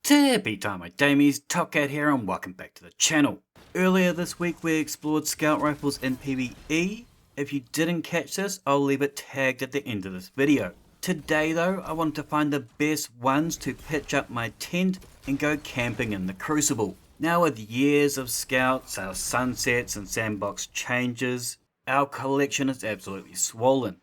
Tippy time, my damies, Top Cat here and welcome back to the channel. Earlier this week we explored scout rifles in PvE. If you didn't catch this, I'll leave it tagged at the end of this video. Today though, I wanted to find the best ones to pitch up my tent and go camping in the Crucible. Now with years of scouts, our sunsets and sandbox changes, our collection is absolutely swollen.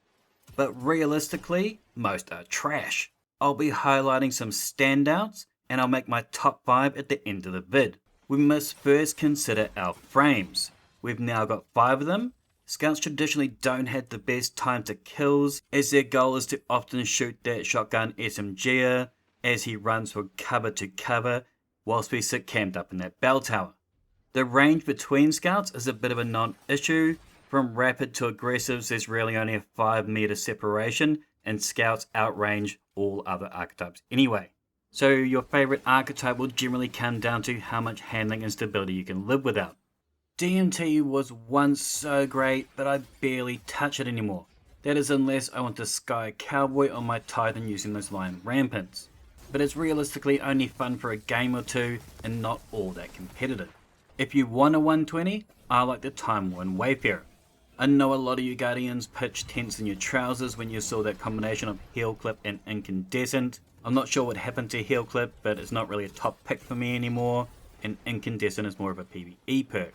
But realistically, most are trash. I'll be highlighting some standouts and I'll make my top 5 at the end of the vid. We must first consider our frames. We've now got 5 of them. Scouts traditionally don't have the best time to kills, as their goal is to often shoot that shotgun SMGer as he runs from cover to cover whilst we sit camped up in that bell tower. The range between scouts is a bit of a non-issue. From rapid to aggressives there's really only a 5 meter separation, and scouts outrange all other archetypes anyway. So your favourite archetype will generally come down to how much handling and stability you can live without. DMT was once so great, but I barely touch it anymore. That is unless I want to sky cowboy on my Titan using those lion rampants. But it's realistically only fun for a game or two and not all that competitive. If you want a 120, I like the Time Worn Wayfarer. I know a lot of you Guardians pitched tents in your trousers when you saw that combination of heel clip and incandescent. I'm not sure what happened to heel clip, but it's not really a top pick for me anymore, and incandescent is more of a PvE perk.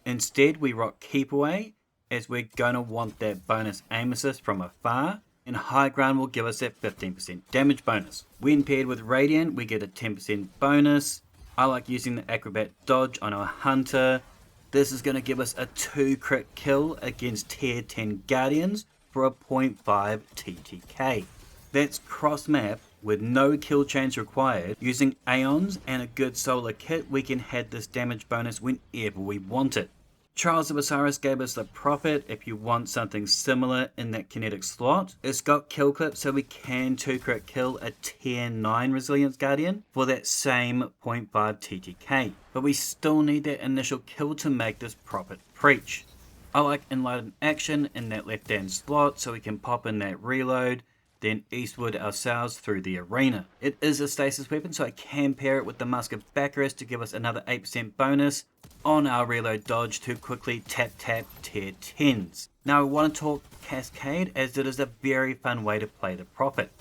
Instead we rock keep away, as we're gonna want that bonus aim assist from afar, and high ground will give us that 15% damage bonus. When paired with radiant we get a 10% bonus. I like using the acrobat dodge on our hunter. This is going to give us a 2 crit kill against tier 10 guardians for a 0.5 TTK. That's cross map with no kill chains required. Using Aeons and a good solar kit we can head this damage bonus whenever we want it. Trials of Osiris gave us the profit if you want something similar in that kinetic slot. It's got kill clip so we can 2 crit kill a tier 9 resilience guardian for that same 0.5 TTK. But we still need that initial kill to make this profit preach. I like enlightened action in that left hand slot so we can pop in that reload, then eastward ourselves through the arena. It is a stasis weapon so I can pair it with the Mask of Bacchus to give us another 8% bonus on our reload dodge to quickly tap tier 10s. Now I want to talk cascade, as it is a very fun way to play the profit.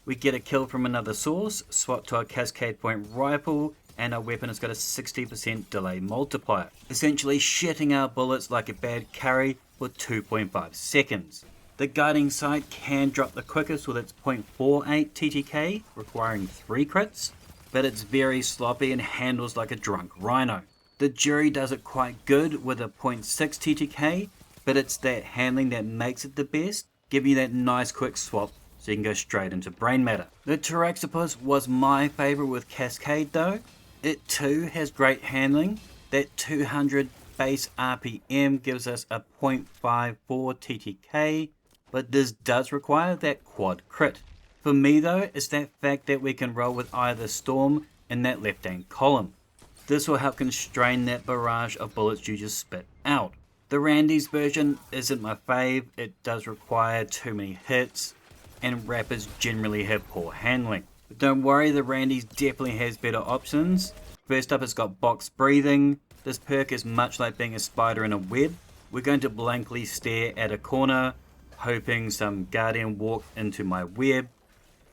We get a kill from another source, swap to our cascade point rifle, and our weapon has got a 60% delay multiplier, essentially shitting our bullets like a bad curry for 2.5 seconds. The guiding sight can drop the quickest with its 0.48 TTK, requiring 3 crits, but it's very sloppy and handles like a drunk rhino. The jury does it quite good with a 0.6 TTK, but it's that handling that makes it the best, giving you that nice quick swap so you can go straight into brain matter. The Taraxipus was my favourite with Cascade though. It too has great handling. That 200 base RPM gives us a 0.54 TTK, but this does require that quad crit. For me though, it's that fact that we can roll with either Storm in that left hand column. This will help constrain that barrage of bullets you just spit out. The Randy's version isn't my fave, it does require too many hits, and rappers generally have poor handling. But don't worry, the Randy's definitely has better options. First up, it's got box breathing. This perk is much like being a spider in a web. We're going to blankly stare at a corner, hoping some guardian walks into my web.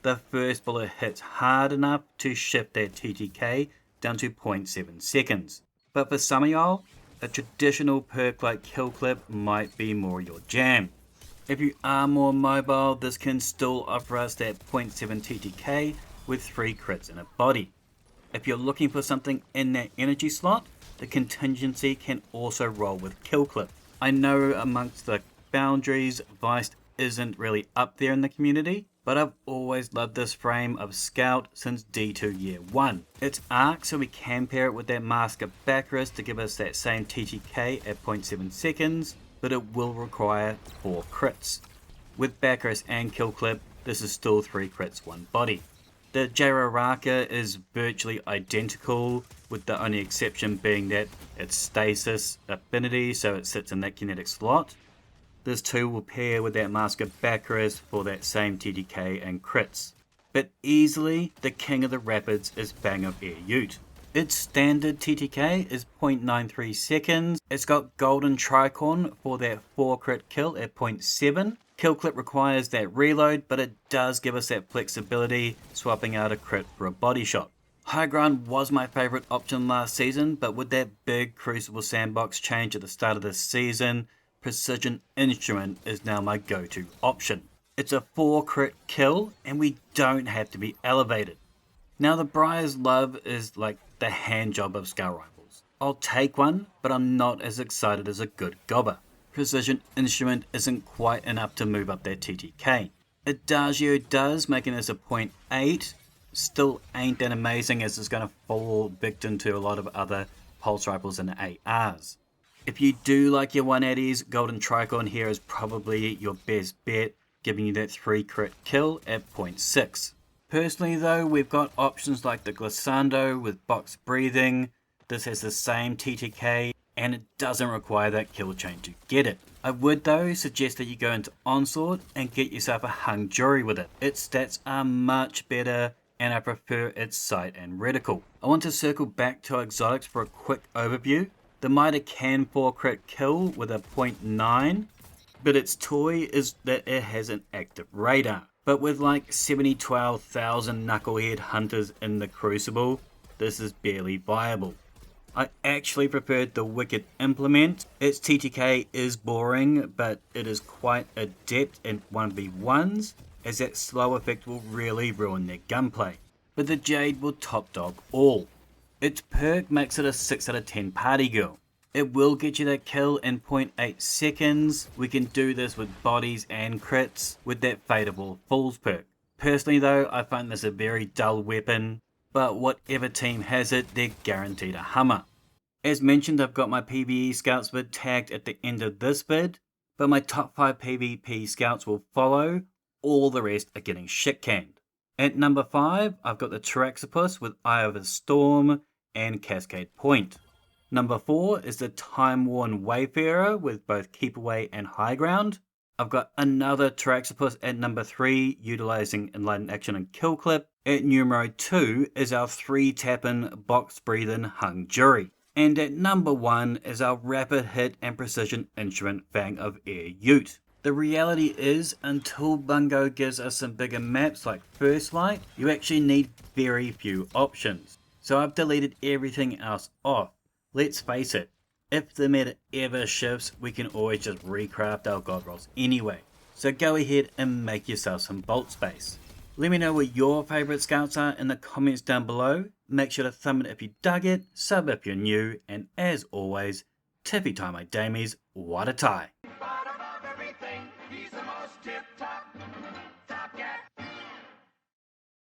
The first bullet hits hard enough to shift that TTK down to 0.7 seconds. But for some of y'all, a traditional perk like kill clip might be more your jam. If you are more mobile, this can still offer us that 0.7 TTK with 3 crits in a body. If you're looking for something in that energy slot, the contingency can also roll with kill clip. I know amongst the boundaries, Vice isn't really up there in the community, but I've always loved this frame of Scout since D2 Year 1. It's arc, so we can pair it with that Mask of Bacchus to give us that same TTK at 0.7 seconds, but it will require 4 crits. With Bacchus and kill clip, this is still 3 crits, 1 body. The Jararaka is virtually identical, with the only exception being that it's stasis affinity, so it sits in that kinetic slot. This too will pair with that Mask of Bacchus for that same TTK and crits. but easily the king of the rapids is Bang of Air Ute. Its standard TTK is 0.93 seconds. It's got golden tricorn for that 4 crit kill at 0.7. Kill clip requires that reload, but it does give us that flexibility, swapping out a crit for a body shot. High ground was my favourite option last season, but with that big Crucible sandbox change at the start of this season, Precision Instrument is now my go-to option. It's a 4 crit kill, and we don't have to be elevated. Now the Briar's Love is like the hand job of Scout Rifles. I'll take one, but I'm not as excited as a good gobber. Precision Instrument isn't quite enough to move up that TTK. Adagio does, making this a 0.8. Still ain't that amazing, as it's going to fall victim to a lot of other pulse rifles and ARs. If you do like your 180s, Golden Tricorn here is probably your best bet, giving you that 3 crit kill at 0.6. Personally though, we've got options like the Glissando with box breathing. This has the same TTK and it doesn't require that kill chain to get it. I would though suggest that you go into Onslaught and get yourself a hung jury with it. Its stats are much better and I prefer its sight and reticle. I want to circle back to exotics for a quick overview. The Mitre can 4 crit kill with a 0.9, but its toy is that it has an active radar. But with like 72,000 knucklehead hunters in the Crucible, this is barely viable. I actually preferred the Wicked Implement. Its TTK is boring, but it is quite adept in 1v1s, as that slow effect will really ruin their gunplay. But the Jade will top dog all. Its perk makes it a 6 out of 10 party girl. It will get you that kill in 0.8 seconds. We can do this with bodies and crits with that Fadeable Falls perk. Personally though, I find this a very dull weapon, but whatever team has it, they're guaranteed a hummer. As mentioned, I've got my PvE scouts vid tagged at the end of this vid, but my top 5 PvP scouts will follow. All the rest are getting shit canned. At number 5, I've got the Taraxipus with Eye of the Storm and Cascade Point. Number 4 is the Time Worn Wayfarer with both Keep Away and High Ground. I've got another Taraxipus at number 3 utilizing Enlightened Action and Kill Clip. At numero 2 is our 3-tapping box breathing hung jury. And at number 1 is our rapid hit and precision instrument Bang of Air Ute. The reality is, until Bungo gives us some bigger maps like First Light, you actually need very few options. So I've deleted everything else off. Let's face it, if the meta ever shifts, we can always just recraft our god rolls anyway. So go ahead and make yourself some bolt space. Let me know what your favourite scouts are in the comments down below. Make sure to thumb it if you dug it, sub if you're new, and as always, tippy tie my damies, what a tie. He's the most tip